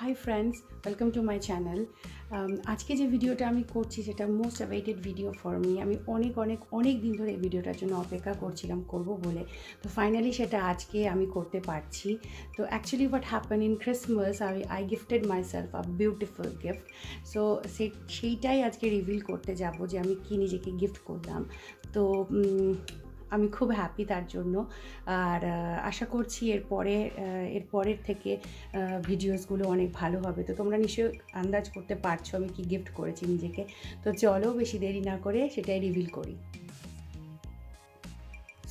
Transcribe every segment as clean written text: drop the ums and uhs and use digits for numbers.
Hi friends, welcome to my channel. আজকে যে ভিডিওটা আমি করছি সেটা most awaited video for me. আমি অনেক দিন ধরে এই ভিডিওটার জন্য অপেক্ষা করছিলাম করব বলে। তো ফাইনালি সেটা আজকে আমি করতে পারছি। তো actually what happen in Christmas I gifted myself a beautiful gift. So সেইটাই আজকে রিভিল করতে যাব যে আমি কি নিজেকে গিফট করলাম। তো আমি খুব হ্যাপি তার জন্য। আর আশা করছি এরপরের থেকে ভিডিওসগুলো অনেক ভালো হবে। তো তোমরা নিশ্চয়ই আন্দাজ করতে পারছো আমি কি গিফট করেছি নিজেকে। তো চলো বেশি দেরি না করে সেটাই রিভিল করি।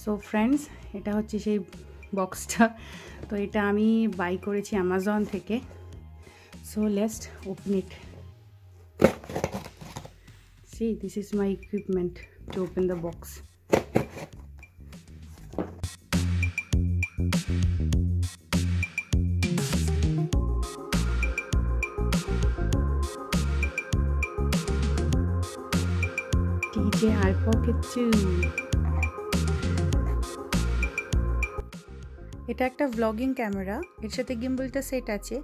সো ফ্রেন্ডস, এটা হচ্ছে সেই বক্সটা। তো এটা আমি বাই করেছি অ্যামাজন থেকে। So let's open it. See, this is my equipment to open the box. DJI Pocket 2. এটা একটা ভ্লগিং ক্যামেরা, এর সাথে গিম্বলটা সেট আছে।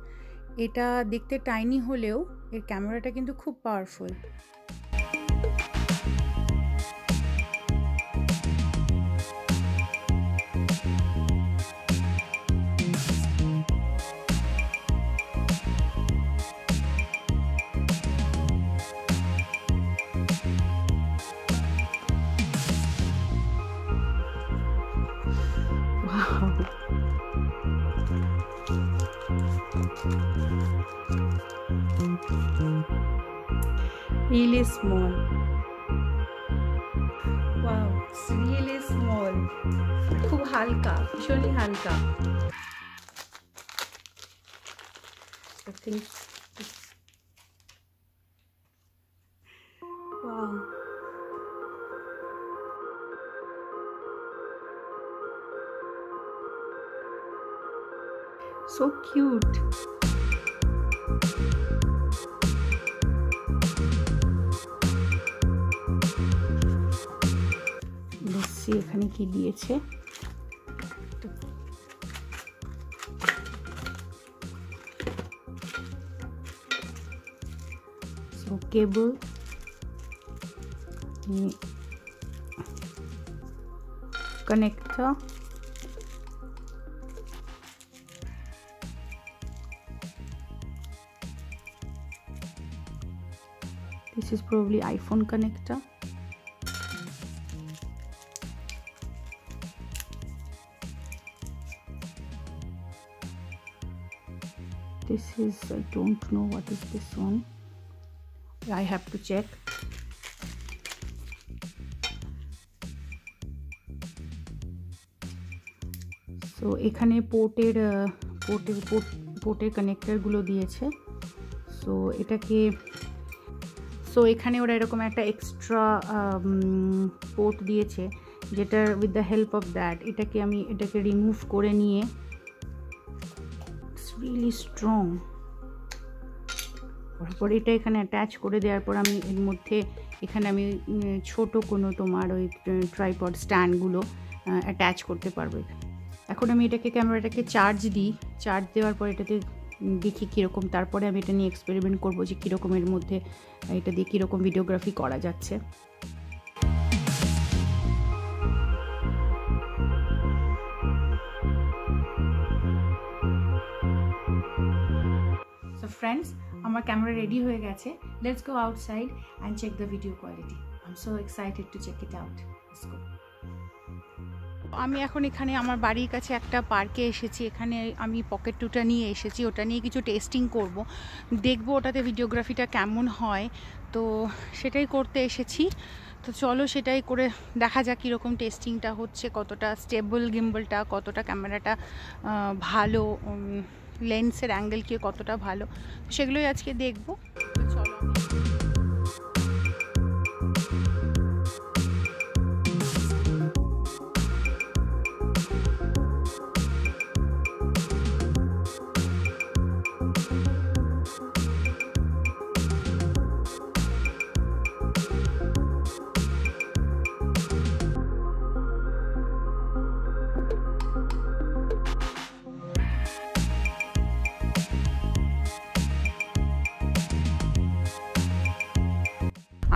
এটা দেখতে টাইনি হলেও এর ক্যামেরাটা কিন্তু খুব powerful. Really small. Wow, it's really small. খুব হালকা, ভীষণই হালকা। I think wow. So cute. দেখছি এখানে কি দিয়েছে। So cable, connector, this is probably iPhone connector. This is, I don't know what is this one. I have to check. So এখানে পোর্টের কানেক্টরগুলো দিয়েছে। সো এখানে ওরা এরকম একটা এক্সট্রা পোর্ট দিয়েছে, যেটা with the help of that এটাকে রিমুভ করে নিয়ে রিয়েলি স্ট্রং। তারপর এটা এখানে অ্যাটাচ করে দেওয়ার পর আমি এর মধ্যে এখানে আমি ছোট কোনো তোমার ওই ট্রাইপড স্ট্যান্ডগুলো অ্যাটাচ করতে পারবো। এখন আমি ক্যামেরাটাকে চার্জ দেওয়ার পর এটাতে দেখি কীরকম, তারপরে আমি এটা নিয়ে এক্সপেরিমেন্ট করবো যে কীরকম এর মধ্যে এটা দিয়ে কীরকম ভিডিওগ্রাফি করা যাচ্ছে। So friends, আমার ক্যামেরা রেডি হয়ে গেছে। Let's go outside and check the video quality. I am so excited to check it out. Let's go. আমি এখন এখানে আমার বাড়ির কাছে একটা পার্কে এসেছি। এখানে আমি পকেট 2টা নিয়ে এসেছি, ওটা নিয়ে কিছু টেস্টিং করব, দেখবো ওটাতে ভিডিওগ্রাফিটা কেমন হয়। তো সেটাই করতে এসেছি। তো চলো সেটাই করে দেখা যাক কীরকম টেস্টিংটা হচ্ছে, কতটা স্টেবল গিম্বলটা, কতটা ক্যামেরাটা ভালো, লেন্সের অ্যাঙ্গেল কি কতটা ভালো, সেগুলোই আজকে দেখবো। তো চলো।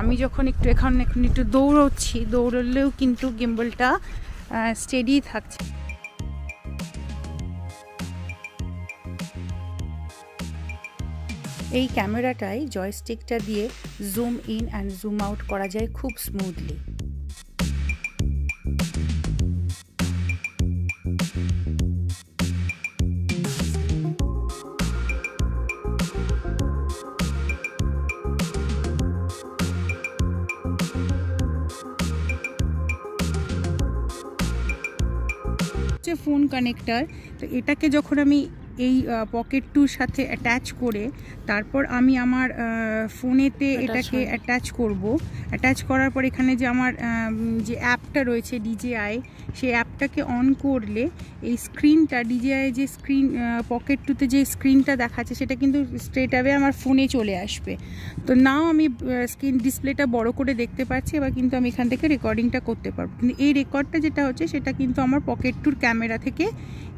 আমি যখন এখন একটু দৌড়লেও কিন্তু গিম্বলটা স্টেডি থাকছে। এই ক্যামেরাটায় জয়স্টিকটা দিয়ে zoom in and zoom out করা যায় খুব স্মুথলি। ফোন কানেক্টার, তো এটাকে যখন আমি এই পকেট টুর সাথে অ্যাটাচ করে তারপর আমি আমার ফোনেতে এটাকে অ্যাটাচ করব। অ্যাটাচ করার পর এখানে যে আমার যে অ্যাপটা রয়েছে DJI, সেই অ্যাপটাকে অন করলে এই স্ক্রিনটা DJI যে স্ক্রিন পকেট টুতে যে স্ক্রিনটা দেখাচ্ছে সেটা কিন্তু স্ট্রেট অ্যাওয়ে আমার ফোনে চলে আসবে। তো নাও আমি স্ক্রিন ডিসপ্লেটা বড় করে দেখতে পাচ্ছি, এবার কিন্তু আমি এখান থেকে রেকর্ডিংটা করতে পারবো। কিন্তু এই রেকর্ডটা যেটা হচ্ছে সেটা কিন্তু আমার পকেট টুর ক্যামেরা থেকে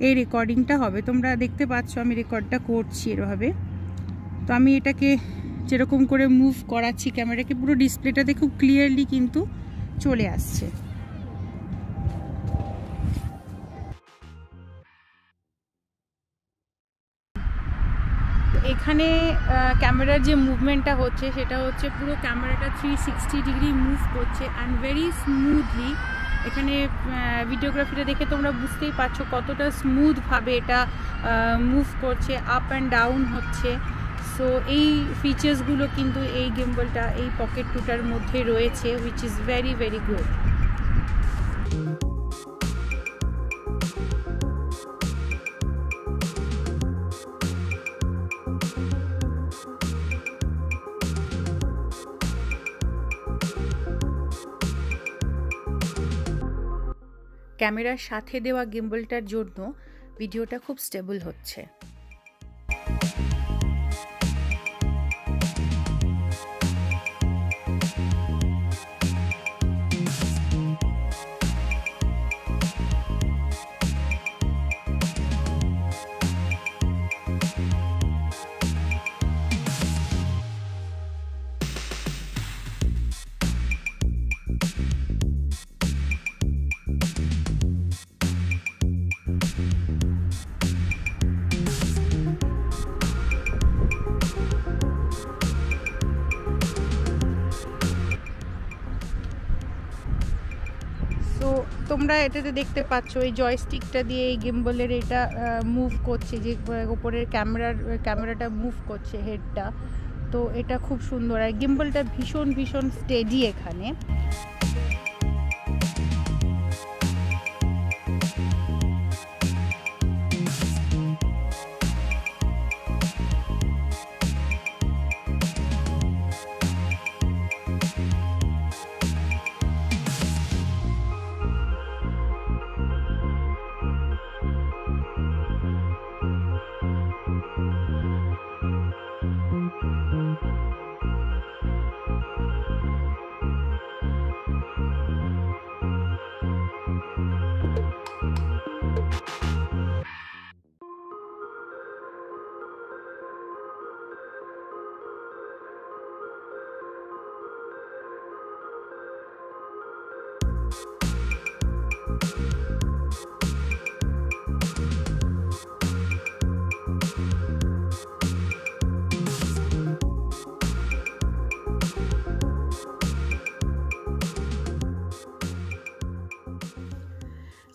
এই রেকর্ডিংটা হবে। তোমরা দেখতে পাচ্ছ আমি রেকর্ডটা করছি এভাবে। তো আমি এটাকে যেরকম করে মুভ করাচ্ছি ক্যামেরাকে, পুরো ডিসপ্লেটাতে খুব ক্লিয়ারলি কিন্তু চলে আসছে। এখানে ক্যামেরার যে মুভমেন্টটা হচ্ছে সেটা হচ্ছে পুরো ক্যামেরাটা 360 ডিগ্রি মুভ করছে অ্যান্ড ভেরি স্মুথলি। এখানে ভিডিওগ্রাফিটা দেখে তোমরা বুঝতেই পারছো কতটা স্মুথভাবে এটা মুভ করছে, আপ অ্যান্ড ডাউন হচ্ছে। সো এই ফিচার্সগুলো কিন্তু এই গিম্বলটা এই পকেট টুটার মধ্যে রয়েছে, which is very very good. ক্যামেরার সাথে দেওয়া গিম্বলটার জন্য ভিডিওটা খুব স্টেবল হচ্ছে। তো তোমরা এটাতে দেখতে পাচ্ছ এই জয়স্টিকটা দিয়ে এই গিম্বলের এটা মুভ করছে, যে উপরের ক্যামেরাটা মুভ করছে হেডটা। তো এটা খুব সুন্দর, আর গিম্বলটা ভীষণ ভীষণ স্টেডি এখানে।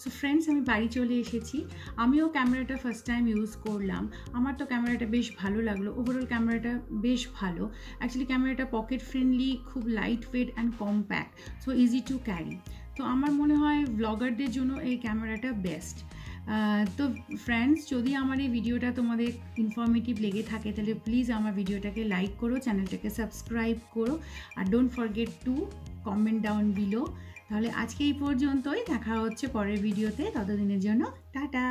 সো ফ্রেন্ডস, আমি বাড়ি চলে এসেছি। আমিও ক্যামেরাটা ফার্স্ট টাইম ইউজ করলাম। আমার তো ক্যামেরাটা বেশ ভালো লাগলো। ওভারঅল ক্যামেরাটা বেশ ভালো। অ্যাকচুয়ালি ক্যামেরাটা পকেট ফ্রেন্ডলি, খুব light weight and compact, so easy to carry. তো আমার মনে হয় ব্লগারদের জন্য এই ক্যামেরাটা বেস্ট। তো ফ্রেন্ডস, যদি আমার এই ভিডিওটা তোমাদের ইনফরমেটিভ লেগে থাকে তাহলে প্লিজ আমার ভিডিওটাকে লাইক করো, চ্যানেলটাকে সাবস্ক্রাইব করো, আর don't forget to comment down below. তাহলে আজকে এই পর্যন্তই, দেখা হচ্ছে পরের ভিডিওতে। ততদিনের জন্য টাটা।